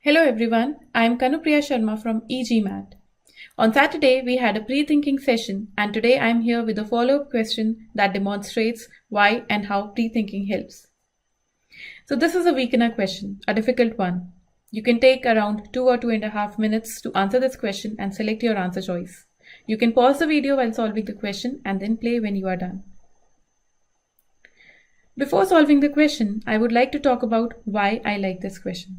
Hello everyone, I am Kanupriya Sharma from e-GMAT. On Saturday, we had a pre-thinking session and today I am here with a follow-up question that demonstrates why and how pre-thinking helps. So this is a weakener question, a difficult one. You can take around 2 or 2.5 minutes to answer this question and select your answer choice. You can pause the video while solving the question and then play when you are done. Before solving the question, I would like to talk about why I like this question.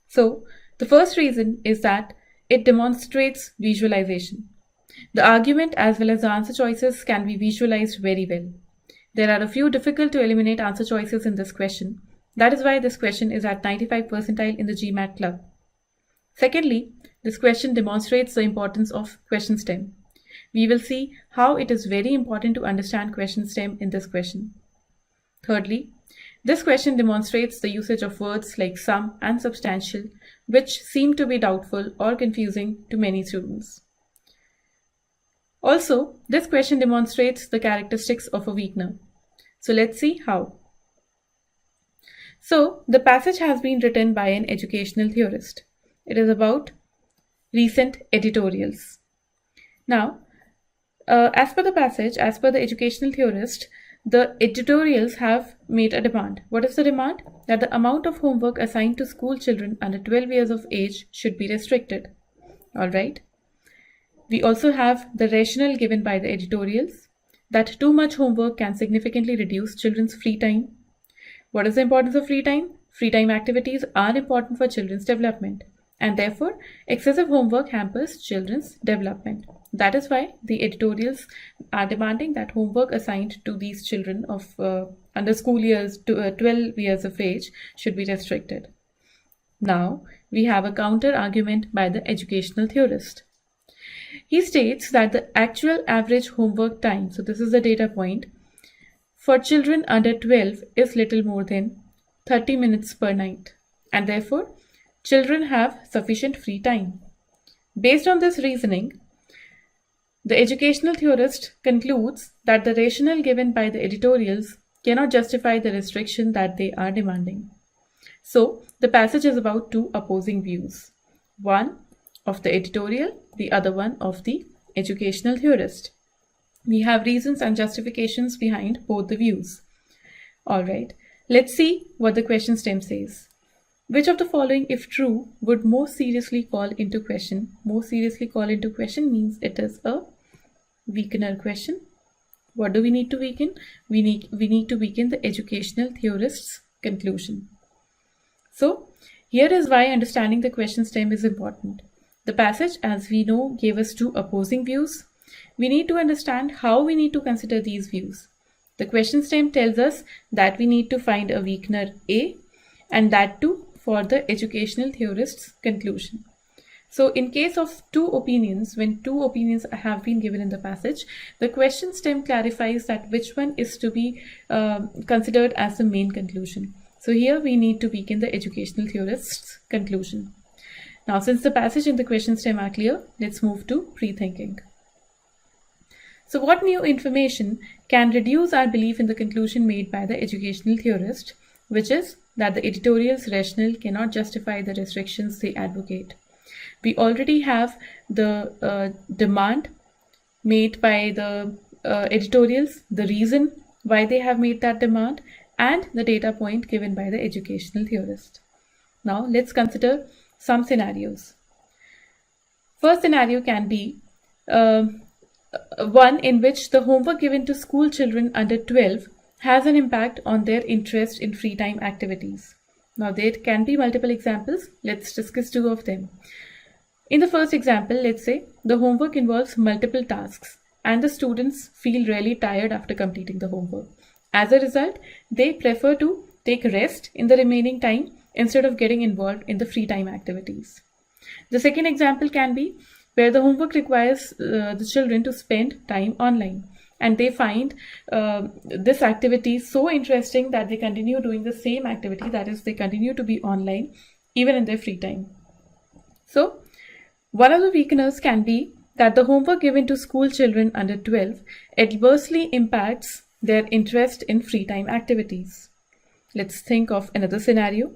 So, the first reason is that it demonstrates visualization. The argument as well as the answer choices can be visualized very well. There are a few difficult to eliminate answer choices in this question. That is why this question is at 95 percentile in the GMAT club. Secondly, this question demonstrates the importance of question stem. We will see how it is very important to understand question stem in this question. Thirdly, this question demonstrates the usage of words like some and substantial, which seem to be doubtful or confusing to many students. Also, this question demonstrates the characteristics of a weakener. So let's see how. So, the passage has been written by an educational theorist. It is about recent editorials. Now, as per the passage, as per the educational theorist, the editorials have made a demand. What is the demand? That the amount of homework assigned to school children under 12 years of age should be restricted. Alright. We also have the rationale given by the editorials that too much homework can significantly reduce children's free time. What is the importance of free time? Free time activities are important for children's development and therefore excessive homework hampers children's development. That is why the editorials are demanding that homework assigned to these children of under school years to 12 years of age should be restricted. Now, we have a counter argument by the educational theorist. He states that the actual average homework time, so this is the data point, for children under 12 is little more than 30 minutes per night, and therefore children have sufficient free time. Based on this reasoning, the educational theorist concludes that the rationale given by the editorials cannot justify the restriction that they are demanding. So, the passage is about two opposing views. One of the editorial, the other one of the educational theorist. We have reasons and justifications behind both the views. Alright, let's see what the question stem says. Which of the following, if true, would most seriously call into question? Most seriously call into question means it is a weakener question. What do we need to weaken? We need to weaken the educational theorist's conclusion. So, here is why understanding the question stem is important. The passage, as we know, gave us two opposing views. We need to understand how we need to consider these views. The question stem tells us that we need to find a weakener A, and that too for the educational theorist's conclusion. So in case of two opinions, when two opinions have been given in the passage, the question stem clarifies that which one is to be considered as the main conclusion. So here we need to weaken the educational theorist's conclusion. Now, since the passage and the question stem are clear, let's move to pre-thinking. So what new information can reduce our belief in the conclusion made by the educational theorist, which is that the editorial's rationale cannot justify the restrictions they advocate. We already have the demand made by the editorials, the reason why they have made that demand, and the data point given by the educational theorist. Now, let's consider some scenarios. First scenario can be one in which the homework given to school children under 12 has an impact on their interest in free time activities. Now, there can be multiple examples. Let's discuss two of them. In the first example, let's say the homework involves multiple tasks and the students feel really tired after completing the homework. As a result, they prefer to take rest in the remaining time instead of getting involved in the free time activities. The second example can be where the homework requires the children to spend time online, and they find this activity so interesting that they continue doing the same activity, that is, they continue to be online even in their free time. So, one of the weakeners can be that the homework given to school children under 12 adversely impacts their interest in free time activities. Let's think of another scenario.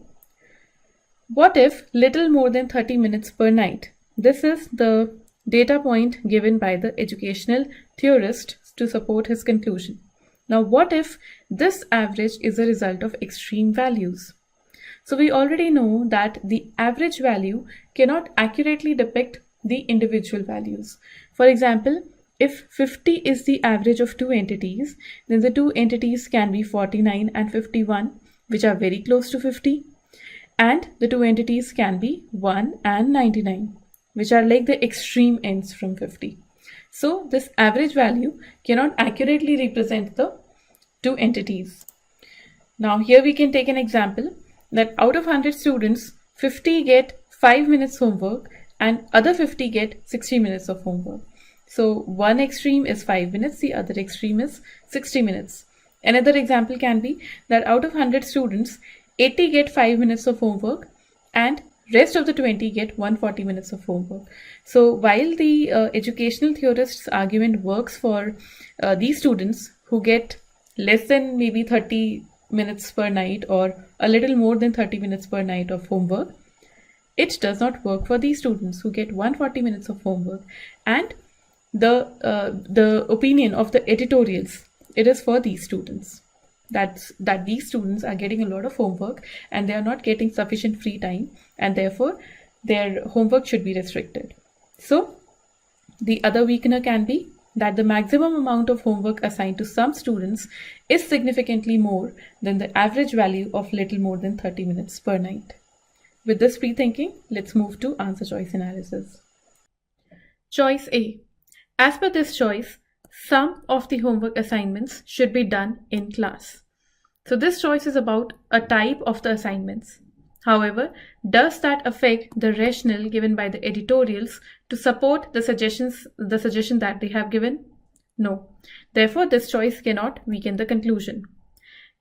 What if little more than 30 minutes per night? This is the data point given by the educational theorist to support his conclusion. Now, what if this average is a result of extreme values? So we already know that the average value cannot accurately depict the individual values. For example, if 50 is the average of two entities, then the two entities can be 49 and 51, which are very close to 50. And the two entities can be 1 and 99, which are like the extreme ends from 50. So this average value cannot accurately represent the two entities. Now here we can take an example that out of 100 students, 50 get 5 minutes homework and other 50 get 60 minutes of homework. So one extreme is 5 minutes, the other extreme is 60 minutes. Another example can be that out of 100 students, 80 get 5 minutes of homework and rest of the 20 get 140 minutes of homework. So while the educational theorist's argument works for these students who get less than maybe 30 minutes per night or a little more than 30 minutes per night of homework, it does not work for these students who get 140 minutes of homework. And the opinion of the editorials, it is for these students. That these students are getting a lot of homework and they are not getting sufficient free time, and therefore their homework should be restricted. So the other weakener can be that the maximum amount of homework assigned to some students is significantly more than the average value of little more than 30 minutes per night. With this pre-thinking, let's move to answer choice analysis. Choice A. As per this choice, some of the homework assignments should be done in class. So this choice is about a type of the assignments. However, does that affect the rationale given by the editorials to support the suggestion that they have given? No. Therefore, this choice cannot weaken the conclusion.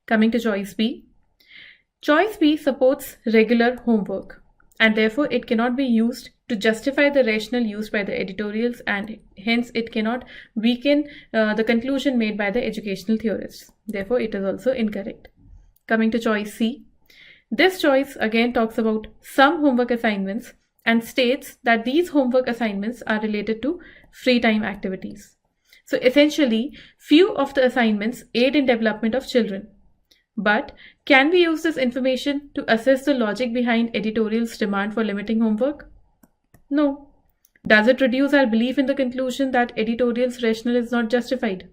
Coming to choice B. Choice B supports regular homework, and therefore it cannot be used to justify the rationale used by the editorials, and hence it cannot weaken the conclusion made by the educational theorists. Therefore, it is also incorrect. Coming to choice C. This choice again talks about some homework assignments and states that these homework assignments are related to free time activities. So essentially, few of the assignments aid in development of children. But can we use this information to assess the logic behind editorials' demand for limiting homework? No. Does it reduce our belief in the conclusion that editorials' rationale is not justified?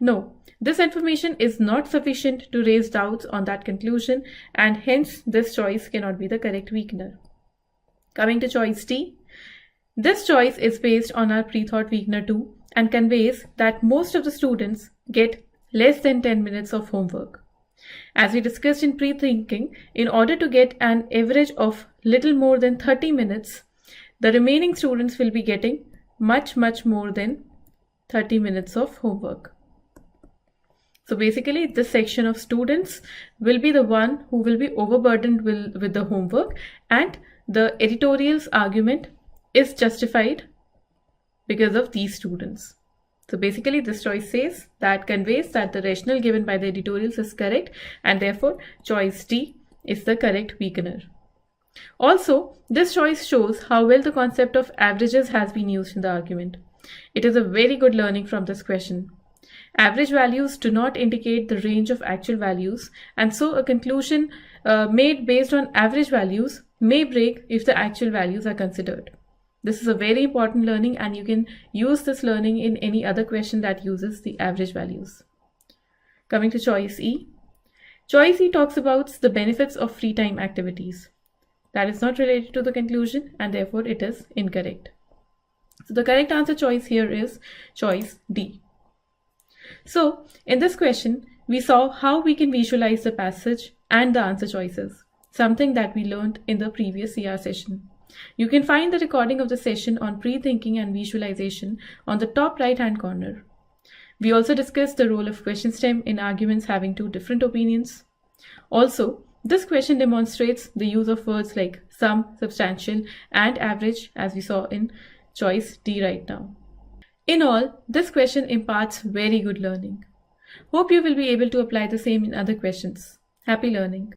No. This information is not sufficient to raise doubts on that conclusion, and hence this choice cannot be the correct weakener. Coming to choice D. This choice is based on our pre-thought weakener 2 and conveys that most of the students get less than 10 minutes of homework. As we discussed in pre-thinking, in order to get an average of little more than 30 minutes, the remaining students will be getting much more than 30 minutes of homework. So basically, this section of students will be the one who will be overburdened with the homework, and the editorial's argument is justified because of these students. So basically, this choice says that conveys that the rationale given by the editorials is correct, and therefore choice D is the correct weakener. Also, this choice shows how well the concept of averages has been used in the argument. It is a very good learning from this question. Average values do not indicate the range of actual values, and so a conclusion made based on average values may break if the actual values are considered. This is a very important learning, and you can use this learning in any other question that uses the average values. Coming to choice E. Choice E talks about the benefits of free time activities. That is not related to the conclusion, and therefore it is incorrect. So the correct answer choice here is choice D. So in this question, we saw how we can visualize the passage and the answer choices, something that we learned in the previous CR session. You can find the recording of the session on pre-thinking and visualization on the top right-hand corner. We also discussed the role of question stem in arguments having two different opinions. Also, this question demonstrates the use of words like sum, substantial, and average, as we saw in choice D right now. In all, this question imparts very good learning. Hope you will be able to apply the same in other questions. Happy learning!